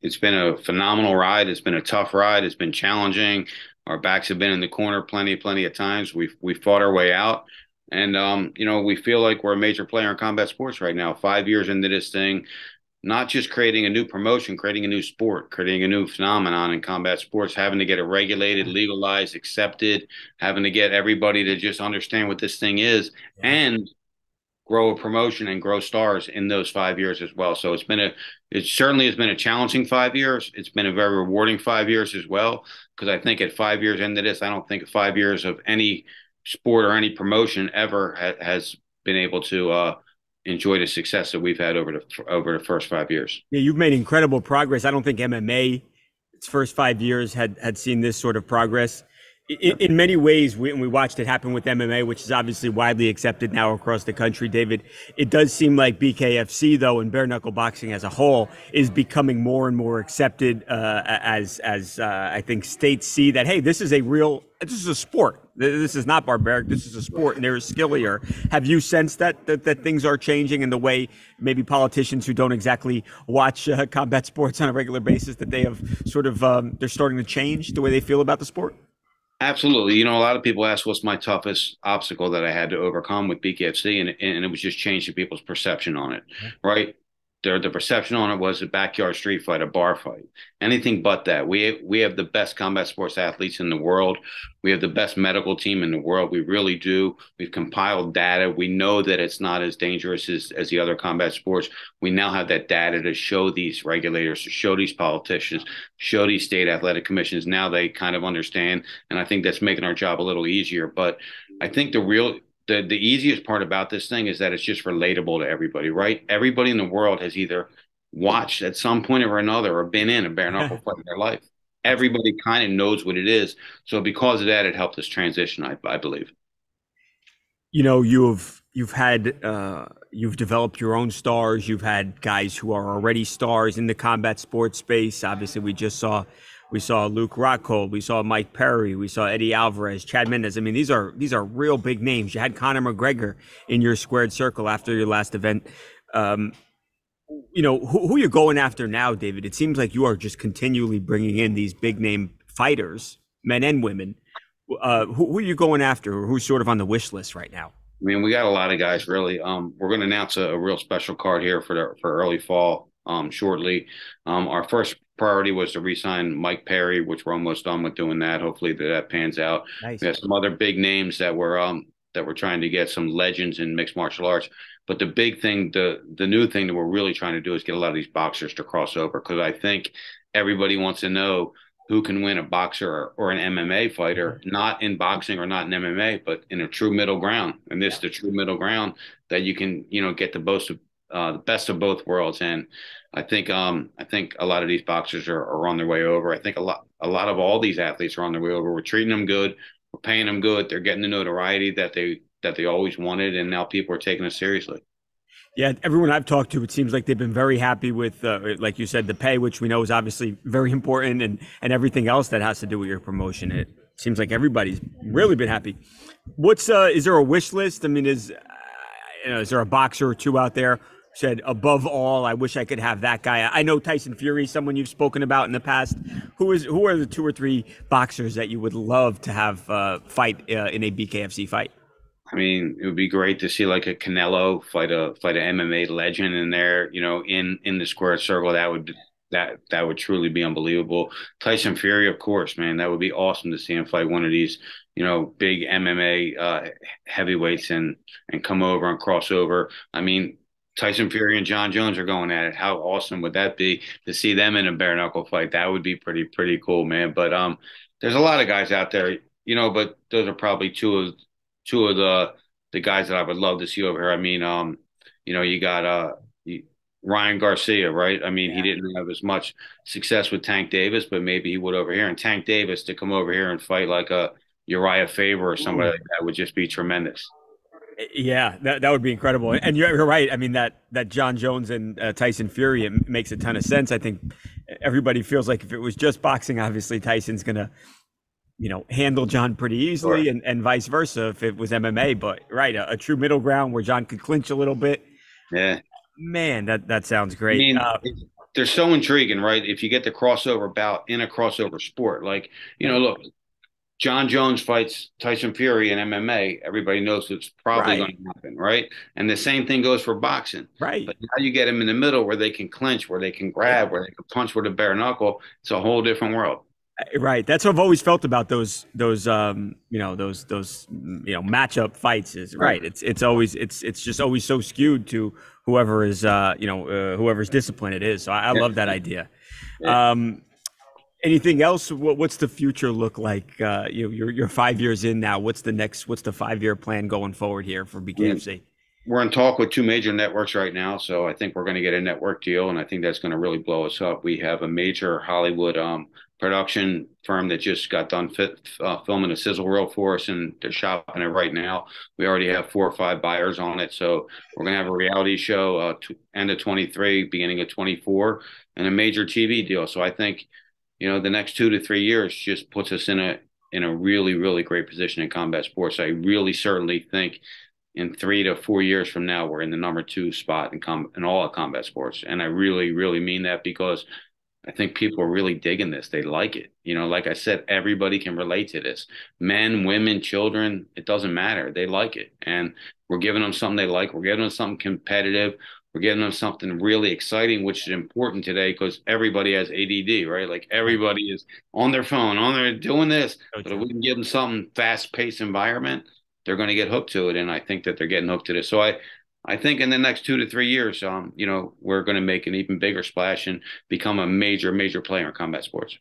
It's been a phenomenal ride. It's been a tough ride. It's been challenging. Our backs have been in the corner plenty of times. We've fought our way out, and we feel like we're a major player in combat sports right now. 5 years into this thing, not just creating a new promotion, creating a new sport, creating a new phenomenon in combat sports, having to get it regulated, legalized, accepted, having to get everybody to just understand what this thing is, Yeah. and grow a promotion and grow stars in those 5 years as well. So it certainly has been a challenging 5 years. It's been a very rewarding 5 years as well. Because I think at 5 years into this, I don't think 5 years of any sport or any promotion ever has been able to enjoy the success that we've had over the first 5 years. Yeah, you've made incredible progress. I don't think MMA, its first 5 years, had seen this sort of progress. In many ways, we watched it happen with MMA, which is obviously widely accepted now across the country, David. It does seem like BKFC, though, and bare knuckle boxing as a whole, is becoming more and more accepted as I think states see that, hey, this is a sport. This is not barbaric. This is a sport, and there's skill here. Have you sensed that things are changing in the way maybe politicians who don't exactly watch combat sports on a regular basis, that they have sort of they're starting to change the way they feel about the sport? Absolutely. A lot of people ask what's my toughest obstacle that I had to overcome with BKFC, and it was just changing people's perception on it, right? The perception on it was a backyard street fight, a bar fight, anything but that. We have the best combat sports athletes in the world. We have the best medical team in the world. We really do. We've compiled data. We know that it's not as dangerous as the other combat sports. We now have that data to show these regulators, to show these politicians, show these state athletic commissions. Now they kind of understand, and I think that's making our job a little easier. But I think the easiest part about this thing is that it's just relatable to everybody, right? Everybody in the world has either watched at some point or another or been in a bare knuckle fight in their life. Everybody kind of knows what it is. So because of that, it helped us transition, I believe. You know, you've developed your own stars. You've had guys who are already stars in the combat sports space. Obviously, we saw Luke Rockhold, we saw Mike Perry, we saw Eddie Alvarez, Chad Mendes. I mean, these are real big names. You had Conor McGregor in your squared circle after your last event. Um, who you're going after now, David? It seems like you are just continually bringing in these big name fighters, men and women. Who are you going after, or who's sort of on the wish list right now? I mean, we got a lot of guys really. We're going to announce a real special card here for early fall shortly. Our first priority was to re-sign Mike Perry, which we're almost done with doing that. Hopefully that pans out. We Nice. have some other big names that we're trying to get, some legends in mixed martial arts. But the big thing, the new thing that we're really trying to do is get a lot of these boxers to cross over, because I think everybody wants to know who can win, a boxer or an MMA fighter, not in boxing or not in MMA, but in a true middle ground. And this is the true middle ground that you can, get the best of both worlds. And I think a lot of these boxers are on their way over. I think a lot of all these athletes are on their way over. We're treating them good, we're paying them good. They're getting the notoriety that they always wanted, and now people are taking us seriously. Yeah, everyone I've talked to, it seems like they've been very happy with, like you said, the pay, which we know is obviously very important, and everything else that has to do with your promotion. It seems like everybody's really been happy. Is there a wish list? I mean, is there a boxer or two out there who said, above all, I wish I could have that guy? I know Tyson Fury, someone you've spoken about in the past. Who are the two or three boxers that you would love to have fight in a BKFC fight? I mean, it would be great to see like a Canelo fight an MMA legend in there, in the square circle. That would truly be unbelievable. Tyson Fury, of course, man, that would be awesome to see him fight one of these, big MMA heavyweights and come over and cross over. I mean, Tyson Fury and John Jones are going at it. How awesome would that be to see them in a bare knuckle fight? That would be pretty cool, man. But there's a lot of guys out there, but those are probably two of the guys that I would love to see over here. I mean, you got Ryan Garcia, right? I mean, he didn't have as much success with Tank Davis, but maybe he would over here. And Tank Davis to come over here and fight like a Uriah Faber or somebody like that would just be tremendous. Yeah, that would be incredible. And you're right. I mean, that John Jones and Tyson Fury, it makes a ton of sense. I think everybody feels like if it was just boxing, obviously Tyson's gonna, handle John pretty Sure. easily, and vice versa if it was MMA. But right, a true middle ground where John could clinch a little bit. Yeah. Man, that sounds I great. mean, they're so intriguing, right? If you get the crossover bout in a crossover sport, like, look, John Jones fights Tyson Fury in MMA, everybody knows it's probably Right, going to happen, right? And the same thing goes for boxing. right. But now you get them in the middle where they can clinch, where they can grab, where they can punch with a bare knuckle. It's a whole different world. Right. That's what I've always felt about matchup fights is Right. right. It's just always so skewed to whoever is whoever's discipline it is. So I Yeah. love that idea. Yeah. Um, Anything else? What's the future look like? You're 5 years in now. What's the 5 year plan going forward here for BKFC? We're in talk with two major networks right now, so I think we're going to get a network deal, and I think that's going to really blow us up. We have a major Hollywood production firm that just got done filming a sizzle reel for us, and they're shopping it right now. We already have 4 or 5 buyers on it, so we're going to have a reality show end of 23, beginning of 24, and a major TV deal. So I think, the next 2 to 3 years just puts us in a really, really great position in combat sports. I really certainly think in 3 to 4 years from now, we're in the number 2 spot in all of combat sports. And I really, really mean that because I think people are really digging this. They like it. Like I said, everybody can relate to this. Men, women, children, it doesn't matter. They like it. And we're giving them something they like. We're giving them something competitive. We're giving them something really exciting, which is important today because everybody has ADD, right? Like everybody is on their phone, on their doing this. So But if we true. can give them something fast-paced environment, they're going to get hooked to it. And I think that they're getting hooked to this. So I think in the next 2 to 3 years, we're going to make an even bigger splash and become a major, major player in combat sports.